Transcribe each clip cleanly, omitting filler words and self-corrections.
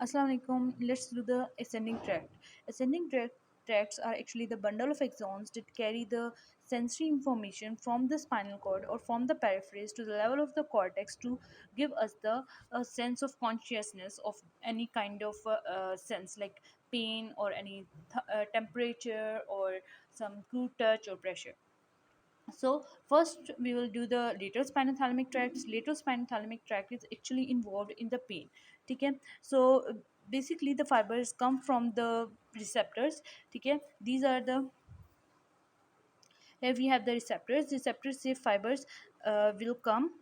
Assalamualaikum. Let's do the ascending tract. Tracts are actually the bundle of axons that carry the sensory information from the spinal cord or from the periphery to the level of the cortex to give us the sense of consciousness of any kind of sense like pain or any temperature or some crude touch or pressure. So first we will do the lateral spinal thalamic tract. Lateral spinal thalamic tract is actually involved in the pain. Okay, so basically the fibers come from the receptors. Okay, these are the, here we have the receptors say fibers will come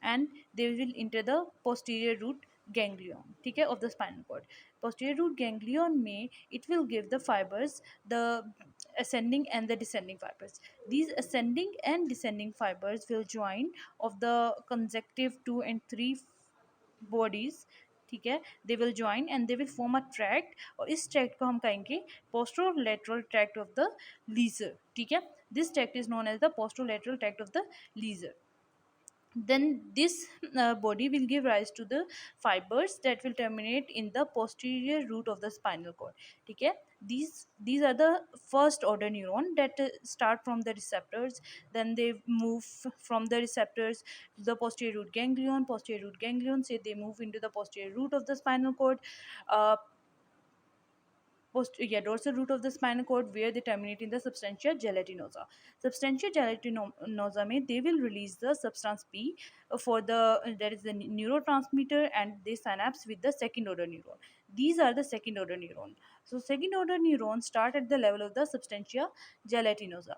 and they will enter the posterior root ganglion, ठीक है, of the spinal cord. Posterior root ganglion में it will give the fibers the ascending and the descending fibers. These ascending and descending fibers will join of the consecutive 2 and 3 bodies, ठीक है, they will join and they will form a tract और इस tract को हम कहेंगे posterolateral tract of the leisure, ठीक है. This tract is known as the posterolateral tract of the leisure. Then this body will give rise to the fibers that will terminate in the posterior root of the spinal cord, okay. These are the first order neuron that start from the receptors, then they move from the receptors to the posterior root ganglion say they move into the posterior root of the spinal cord, uh, dorsal root of the spinal cord where they terminate in the substantia gelatinosa. Substantia gelatinosa may they will release the substance P for the that is the neurotransmitter and they synapse with the second order neuron. These are the second order neuron. So second order neurons start at the level of the substantia gelatinosa.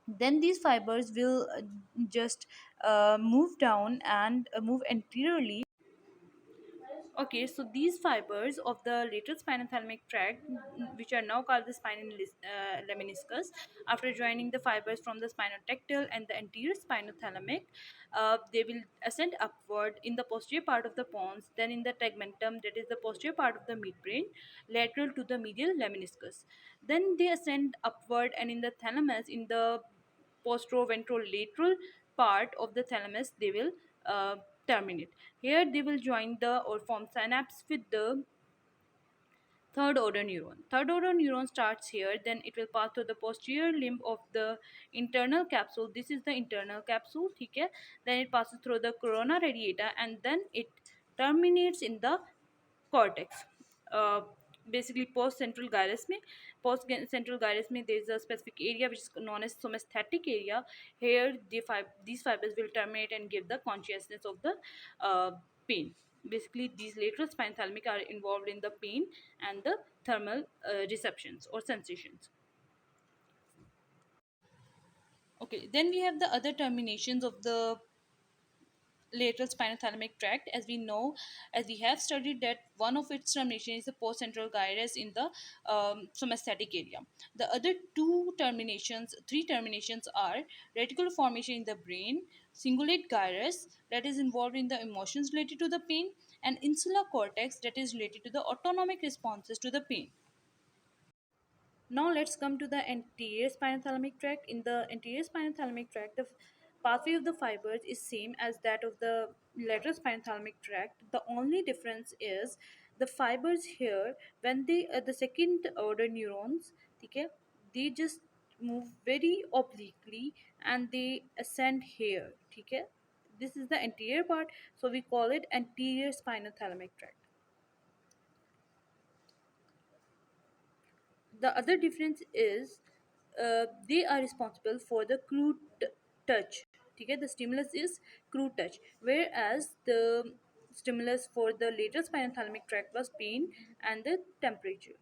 Then these fibers will just move down and move anteriorly. Okay, so these fibers of the lateral spinothalamic tract, which are now called the lemniscus, after joining the fibers from the spinotectal and the anterior spinothalamic, they will ascend upward in the posterior part of the pons, then in the tegmentum, that is the posterior part of the midbrain, lateral to the medial lemniscus. Then they ascend upward and in the thalamus, in the posteroventrolateral part of the thalamus, they will terminate. Here they will join the or form synapse with the third order neuron. Third order neuron starts here, then it will pass through the posterior limb of the internal capsule. This is the internal capsule, okay? Then it passes through the corona radiata and then it terminates in the cortex. uh, Basically post central gyrus में, there is a specific area which is known as somesthetic area. Here these fibers will terminate and give the consciousness of the pain. Basically these lateral spinothalamic are involved in the pain and the thermal receptions or sensations. Okay, then we have the other terminations of the lateral spinothalamic tract. As we know, as we have studied, that one of its termination is the postcentral gyrus in the somesthetic area. The other three terminations are reticular formation in the brain, cingulate gyrus that is involved in the emotions related to the pain, and insular cortex that is related to the autonomic responses to the pain. Now let's come to the anterior spinothalamic tract. In the anterior spinothalamic tract, the pathway of the fibers is same as that of the lateral spinothalamic tract. The only difference is the fibers here, when they the second order neurons, okay, they just move very obliquely and they ascend here. Okay, this is the anterior part, so we call it anterior spinothalamic tract. The other difference is they are responsible for the crude touch. Okay, the stimulus is crude touch, whereas the stimulus for the lateral spinothalamic tract was pain and the temperature.